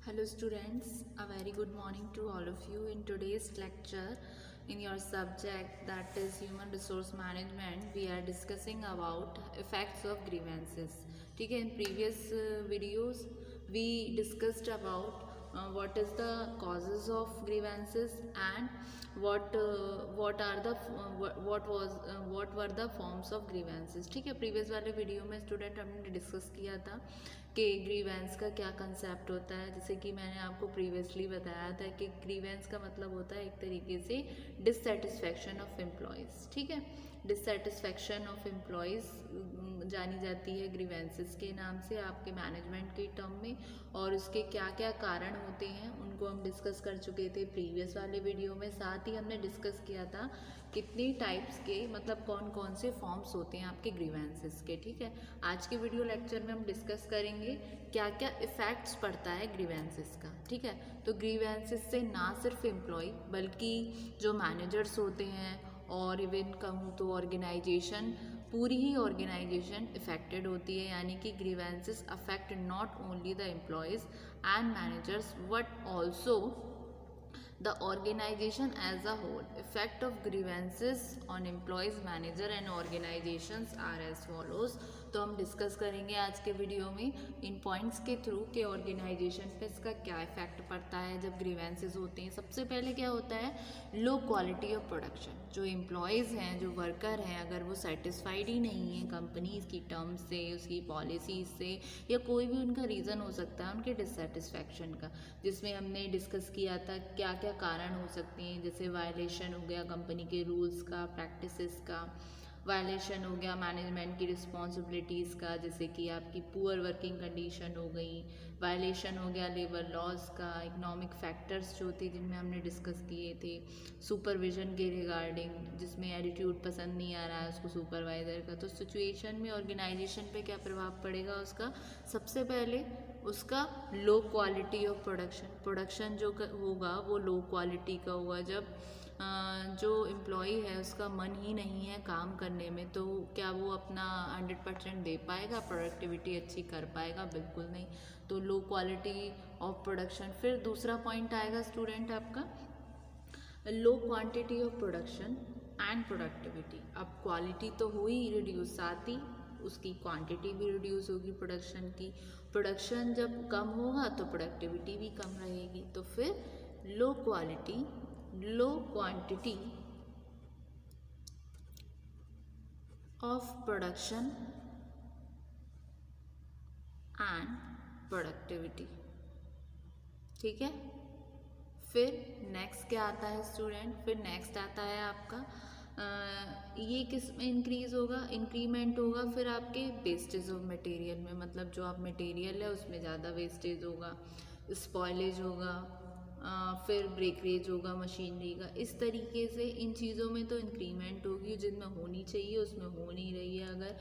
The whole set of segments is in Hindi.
Hello students, a very good morning to all of you. In today's lecture, in your subject that is Human Resource Management, we are discussing about effects of grievances. ठीक है, in previous videos we discussed about what is the causes of grievances and what are the what were the forms of grievances. ठीक है, प्रीवियस वाले वीडियो में स्टूडेंट हमने डिस्कस किया था कि ग्रीवेंस का क्या कंसेप्ट होता है। जैसे कि मैंने आपको प्रीवियसली बताया था कि ग्रीवेंस का मतलब होता है एक तरीके से डिससेटिस्फैक्शन ऑफ एम्प्लॉयज़। ठीक है, डिससेटिस्फैक्शन ऑफ एम्प्लॉयज़ जानी जाती है ग्रीवेंसेस के नाम से आपके मैनेजमेंट के टर्म में, और उसके क्या क्या कारण होते हैं उनको हम डिस्कस कर चुके थे प्रीवियस वाले वीडियो में। साथ ही हमने डिस्कस किया था कितनी टाइप्स के मतलब कौन कौन से फॉर्म्स होते हैं आपके ग्रीवेंसेस के। ठीक है, आज के वीडियो लेक्चर में हम डिस्कस करेंगे क्या क्या इफ़ेक्ट्स पड़ता है ग्रीवेंसेस का। ठीक है, तो ग्रीवेंसेस से ना सिर्फ एम्प्लॉय बल्कि जो मैनेजर्स होते हैं और इवन कहूँ तो ऑर्गेनाइजेशन, पूरी ही ऑर्गेनाइजेशन इफेक्टेड होती है। यानी कि grievances affect not only the employees and managers but also the organization as a whole. Effect of grievances on employees, manager and organizations are as follows. तो हम डिस्कस करेंगे आज के वीडियो में इन पॉइंट्स के थ्रू कि ऑर्गेनाइजेशन पे इसका क्या इफेक्ट पड़ता है जब ग्रीवेंसेस होते हैं। सबसे पहले क्या होता है, लो क्वालिटी ऑफ प्रोडक्शन। जो एम्प्लॉयज़ हैं, जो वर्कर हैं, अगर वो सेटिस्फाइड ही नहीं है कंपनी की टर्म्स से, उसकी पॉलिसीज से, या कोई भी उनका रीज़न हो सकता है उनके डिससेटिस्फैक्शन का, जिसमें हमने डिस्कस किया था क्या क्या कारण हो सकते हैं। जैसे वायलेशन हो गया कंपनी के रूल्स का, प्रैक्टिसेस का, वायलेशन हो गया मैनेजमेंट की रिस्पॉन्सिबिलिटीज़ का, जैसे कि आपकी पुअर वर्किंग कंडीशन हो गई, वायलेशन हो गया लेबर लॉज का, इकोनॉमिक फैक्टर्स जो थे जिनमें हमने डिस्कस किए थे, सुपरविजन के रिगार्डिंग जिसमें एटीट्यूड पसंद नहीं आ रहा है उसको सुपरवाइज़र का, तो सिचुएशन में ऑर्गेनाइजेशन पे क्या प्रभाव पड़ेगा उसका। सबसे पहले उसका लो क्वालिटी ऑफ प्रोडक्शन जो होगा वो लो क्वालिटी का होगा। जब जो एम्प्लॉई है उसका मन ही नहीं है काम करने में, तो क्या वो अपना 100% दे पाएगा, प्रोडक्टिविटी अच्छी कर पाएगा? बिल्कुल नहीं। तो लो क्वालिटी ऑफ प्रोडक्शन। फिर दूसरा पॉइंट आएगा स्टूडेंट आपका लो quantity of production and productivity. अब क्वालिटी तो हुई रिड्यूस, साथ ही उसकी क्वांटिटी भी रिड्यूस होगी प्रोडक्शन की। प्रोडक्शन जब कम होगा तो प्रोडक्टिविटी भी कम रहेगी। तो फिर low quality, low quantity of production and productivity. ठीक है, फिर नेक्स्ट क्या आता है स्टूडेंट, फिर नेक्स्ट आता है आपका ये किस में इंक्रीज होगा, इंक्रीमेंट होगा फिर आपके वेस्टेज ऑफ मटेरियल में। मतलब जो आप मटेरियल है उसमें ज़्यादा वेस्टेज होगा, स्पॉइलेज होगा, फिर ब्रेकरेज होगा मशीनरी का। इस तरीके से इन चीज़ों में तो इंक्रीमेंट होगी, जिनमें होनी चाहिए उसमें हो नहीं रही है अगर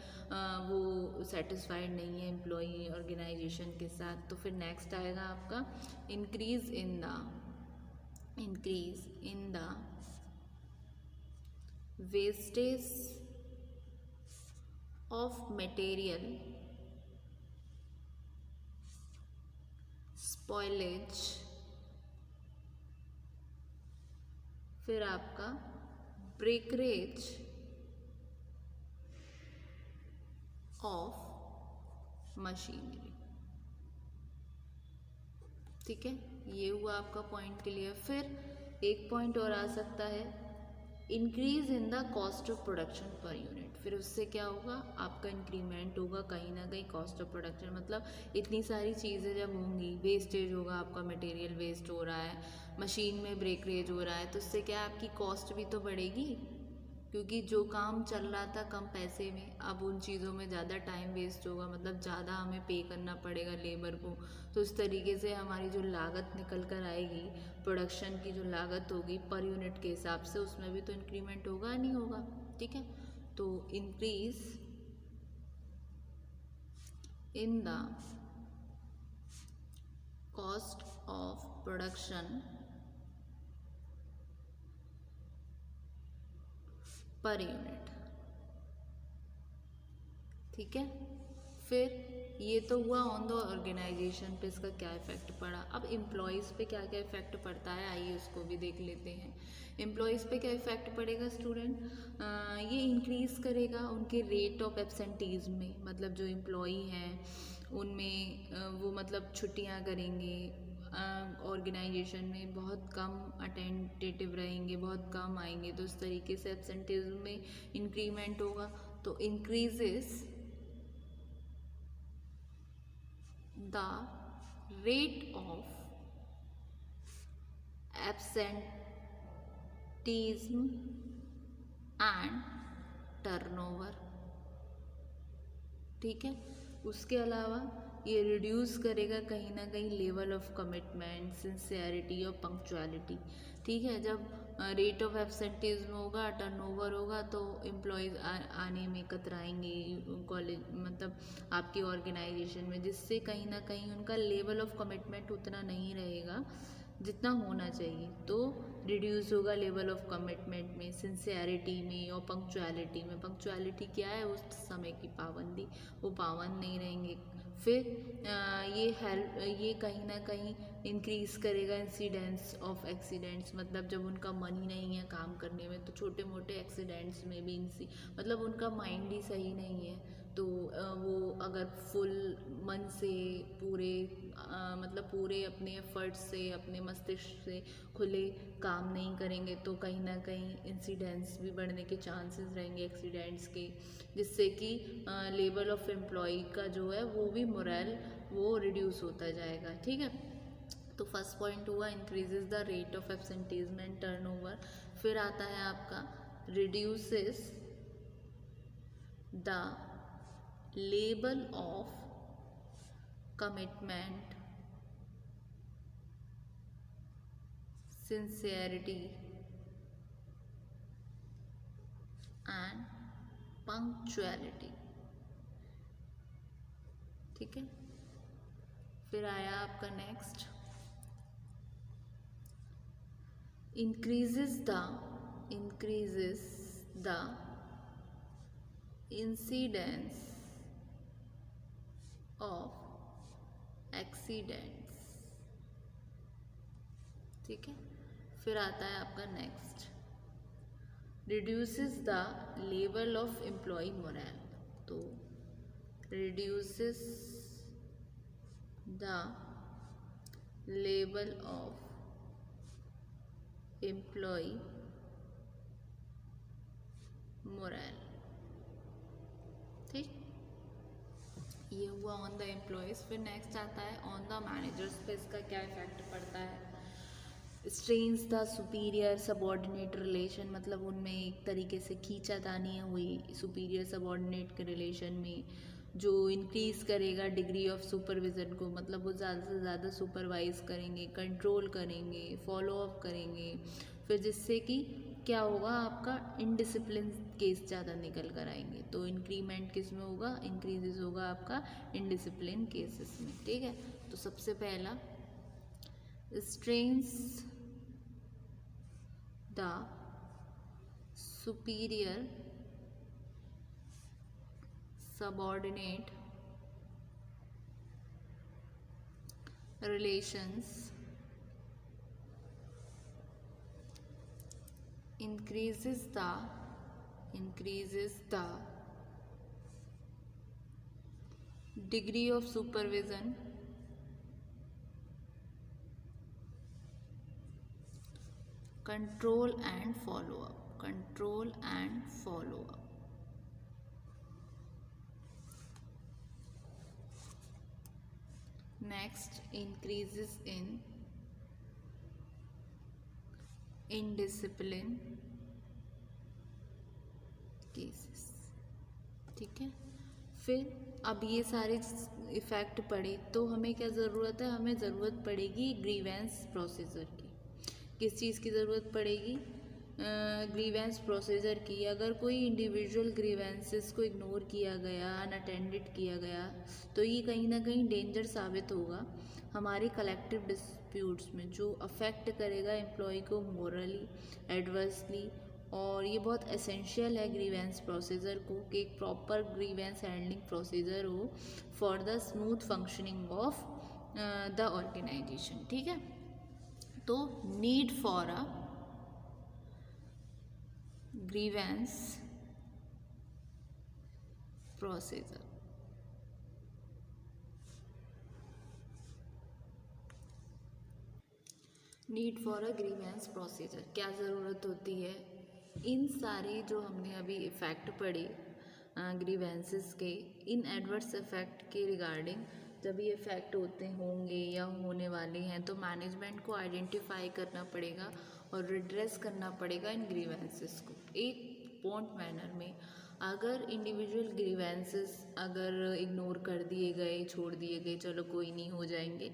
वो सेटिस्फाइड नहीं है एम्प्लॉई ऑर्गेनाइजेशन के साथ। तो फिर नेक्स्ट आएगा आपका increase in the wastage of material, spoilage, फिर आपका ब्रेकरेज ऑफ मशीनरी। ठीक है, ये हुआ आपका पॉइंट क्लियर। फिर एक पॉइंट और आ सकता है increase in the cost of production per unit. फिर उससे क्या होगा, आपका इंक्रीमेंट होगा कहीं ना कहीं कॉस्ट ऑफ प्रोडक्शन। मतलब इतनी सारी चीज़ें जब होंगी, वेस्टेज होगा, आपका मटेरियल वेस्ट हो रहा है, मशीन में ब्रेकरेज हो रहा है, तो उससे क्या आपकी कॉस्ट भी तो बढ़ेगी, क्योंकि जो काम चल रहा था कम पैसे में अब उन चीज़ों में ज़्यादा टाइम वेस्ट होगा, मतलब ज़्यादा हमें पे करना पड़ेगा लेबर को। तो इस तरीके से हमारी जो लागत निकल कर आएगी, प्रोडक्शन की जो लागत होगी पर यूनिट के हिसाब से, उसमें भी तो इंक्रीमेंट होगा नहीं होगा। ठीक है, तो increase in the cost of production per unit. ठीक है, फिर ये तो हुआ ऑन द ऑर्गेनाइजेशन पे इसका क्या इफेक्ट पड़ा। अब एम्प्लॉयज़ पे क्या क्या इफेक्ट पड़ता है, आइए उसको भी देख लेते हैं। एम्प्लॉयज़ पे क्या इफेक्ट पड़ेगा स्टूडेंट, ये इंक्रीज़ करेगा उनके रेट ऑफ एब्सेंटीज़ में, मतलब जो एम्प्लॉई हैं उनमें वो मतलब छुट्टियां करेंगे, ऑर्गेनाइजेशन में बहुत कम अटेंटेटिव रहेंगे, बहुत कम आएंगे, तो इस तरीके से एब्सेंटिज्म में इंक्रीमेंट होगा। तो increases the rate of absenteeism and turnover. ठीक है, उसके अलावा ये रिड्यूस करेगा कहीं ना कहीं लेवल ऑफ कमिटमेंट, सिंसियरिटी और पंक्चुअलिटी। ठीक है, जब रेट ऑफ एब्सेंटीज्म होगा, टर्नओवर होगा, तो एम्प्लॉयज़ आने में कतराएंगे कॉलेज, मतलब आपकी ऑर्गेनाइजेशन में, जिससे कहीं ना कहीं उनका लेवल ऑफ कमिटमेंट उतना नहीं रहेगा जितना होना चाहिए। तो रिड्यूस होगा लेवल ऑफ कमिटमेंट में, सिंसियरिटी में और पंक्चुअलिटी में। पंक्चुअलिटी क्या है, उस समय की पाबंदी, वो पाबंद नहीं रहेंगे। फिर ये कहीं ना कहीं इंक्रीज़ करेगा इंसिडेंट्स ऑफ एक्सीडेंट्स, मतलब जब उनका मन ही नहीं है काम करने में, तो छोटे मोटे एक्सीडेंट्स में भी मतलब उनका माइंड ही सही नहीं है, तो वो अगर फुल मन से पूरे मतलब पूरे अपने एफर्ट्स से, अपने मस्तिष्क से खुले काम नहीं करेंगे, तो कहीं ना कहीं इंसिडेंट्स भी बढ़ने के चांसेस रहेंगे एक्सीडेंट्स के, जिससे कि लेवल ऑफ एम्प्लॉय का जो है वो भी मोरल वो रिड्यूस होता जाएगा। ठीक है, तो फर्स्ट पॉइंट हुआ increases the rate of absenteeism and turnover. फिर आता है आपका reduces the level of commitment, sincerity and punctuality। ठीक है, फिर आया आपका next increases the incidence of accidents। ठीक है, फिर आता है आपका next reduces the level of employee morale. तो reduces the level of employee morale. ठीक, ये हुआ ऑन द एम्प्लॉयज़। फिर नेक्स्ट आता है ऑन द मैनेजर्स पे इसका क्या इफेक्ट पड़ता है। Strains the superior subordinate relation, मतलब उनमें एक तरीके से खींचातानी हुई सुपीरियर सबॉर्डिनेट के रिलेशन में, जो इंक्रीज़ करेगा डिग्री ऑफ सुपरविज़न को, मतलब वो ज़्यादा से ज़्यादा सुपरवाइज करेंगे, कंट्रोल करेंगे, फॉलो अप करेंगे। फिर जिससे कि क्या होगा, आपका इनडिसिप्लिन केस ज़्यादा निकल कर आएंगे, तो इंक्रीमेंट किस में होगा, इंक्रीजेस होगा आपका इनडिसिप्लिन केसेस में। ठीक है, तो सबसे पहला strains the superior subordinate relations, increases the degree of supervision, control and follow up, next increases in indiscipline cases। ठीक है, फिर अब ये सारे इफ़ेक्ट पड़े तो हमें क्या ज़रूरत है, हमें ज़रूरत पड़ेगी ग्रीवेंस प्रोसीजर की। किस चीज़ की ज़रूरत पड़ेगी, ग्रीवेंस प्रोसीजर की। अगर कोई इंडिविजुअल ग्रीवेंसेस को इग्नोर किया गया, अनअटेंडेड किया गया, तो ये कहीं ना कहीं डेंजर साबित होगा हमारे कलेक्टिव डिस्प्यूट्स में, जो अफेक्ट करेगा एम्प्लॉय को मोरली, एडवर्सली और ये बहुत एसेंशियल है ग्रीवेंस प्रोसीजर को कि एक प्रॉपर ग्रीवेंस हैंडलिंग प्रोसीजर हो for the smooth functioning of the organisation. ठीक है, तो need for a grievance procedure. Need for a grievance procedure, क्या ज़रूरत होती है? इन सारे जो हमने अभी इफ़ेक्ट पढ़े ग्रीवेंसेस के, इन एडवर्स इफ़ेक्ट के रिगार्डिंग जब ये इफ़ेक्ट होते होंगे या होने वाले हैं तो मैनेजमेंट को आइडेंटिफाई करना पड़ेगा और रिड्रेस करना पड़ेगा इन ग्रीवेंसेस को एक पॉइंट मैनर में। अगर इंडिविजुअल ग्रीवेंसेस अगर इग्नोर कर दिए गए, छोड़ दिए गए, चलो कोई नहीं हो जाएंगे,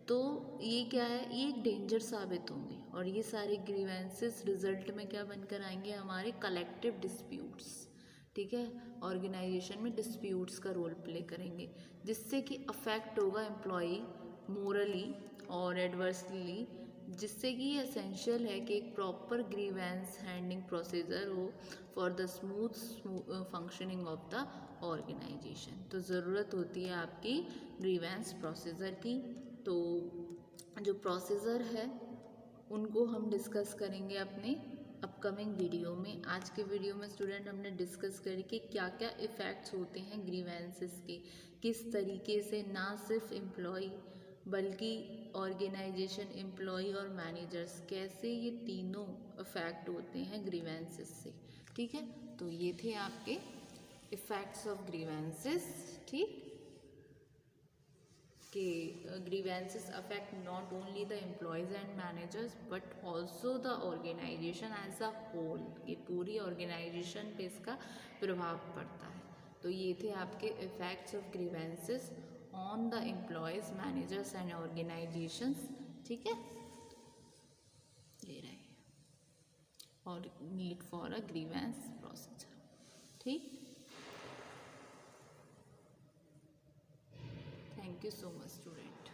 तो ये क्या है, ये एक डेंजर साबित होंगे और ये सारे ग्रीवेंसेस रिजल्ट में क्या बनकर आएंगे, हमारे कलेक्टिव डिस्प्यूट्स। ठीक है, ऑर्गेनाइजेशन में डिस्प्यूट्स का रोल प्ले करेंगे जिससे कि अफेक्ट होगा एम्प्लॉई मोरली और एडवर्सली, जिससे कि ये एसेंशियल है कि एक प्रॉपर ग्रीवेंस हैंडलिंग प्रोसीजर हो for the smooth functioning of the organisation. तो ज़रूरत होती है आपकी ग्रीवेंस प्रोसीजर की। तो जो प्रोसीजर है उनको हम डिस्कस करेंगे अपने अपकमिंग वीडियो में। आज के वीडियो में स्टूडेंट हमने डिस्कस करी कि क्या क्या इफ़ेक्ट्स होते हैं ग्रीवेंसेस के, किस तरीके से ना सिर्फ एम्प्लॉई बल्कि ऑर्गेनाइजेशन, एम्प्लॉई और मैनेजर्स, कैसे ये तीनों इफ़ेक्ट होते हैं ग्रीवेंसेस से। ठीक है, तो ये थे आपके इफ़ेक्ट्स ऑफ ग्रीवेंसेस। ठीक, कि grievances affect not only the employees and managers but also the organization as a whole, कि पूरी ऑर्गेनाइजेशन पे इसका प्रभाव पड़ता है। तो ये थे आपके effects of grievances on the employees, managers and organisations. ठीक है, ये रहे और need for a grievance procedure. ठीक, thank you so much student.